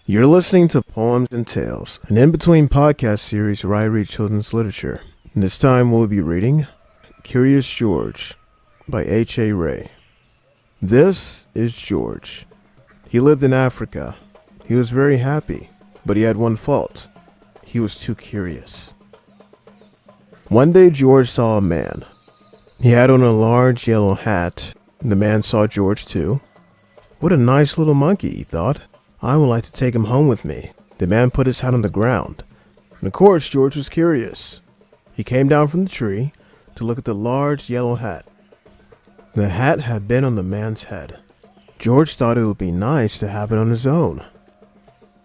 You're listening to Poems and Tales, an in-between podcast series where I read children's literature. And this time we'll be reading Curious George by H.A. Rey. This is George. He lived in Africa. He was very happy, but he had one fault. He was too curious. One day George saw a man. He had on a large yellow hat. The man saw George too. What a nice little monkey, he thought. I would like to take him home with me. The man put his hat on the ground. And of course, George was curious. He came down from the tree to look at the large yellow hat. The hat had been on the man's head. George thought it would be nice to have it on his own.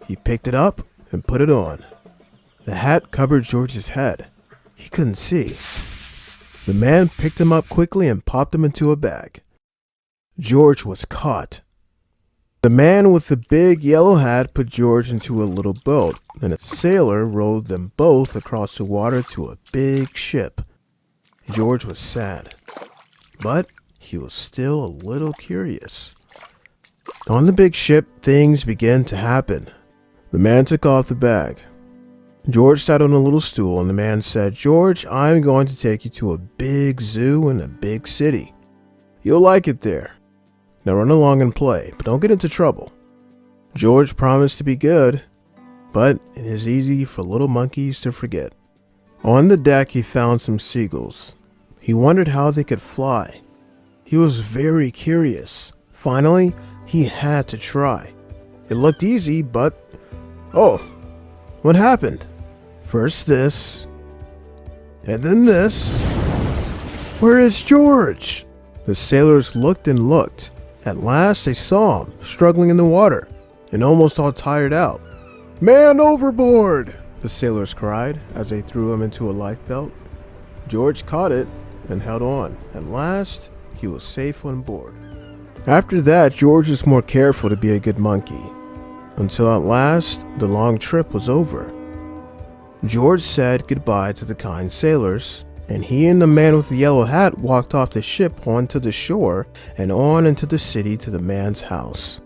He picked it up and put it on. The hat covered George's head. He couldn't see. The man picked him up quickly and popped him into a bag. George was caught. The man with the big yellow hat put George into a little boat, and a sailor rowed them both across the water to a big ship. George was sad, but he was still a little curious. On the big ship, things began to happen. The man took off the bag. George sat on a little stool, and the man said, "George, I'm going to take you to a big zoo in a big city. You'll like it there. Now run along and play, but don't get into trouble." George promised to be good, but it is easy for little monkeys to forget. On the deck he found some seagulls. He wondered how they could fly. He was very curious. Finally, he had to try. It looked easy, but... oh, what happened? First this, and then this. Where is George? The sailors looked and looked. At last they saw him, struggling in the water, and almost all tired out. "Man overboard!" the sailors cried as they threw him into a lifebelt. George caught it and held on. At last, he was safe on board. After that, George was more careful to be a good monkey, until at last the long trip was over. George said goodbye to the kind sailors, and he and the man with the yellow hat walked off the ship onto the shore and on into the city to the man's house.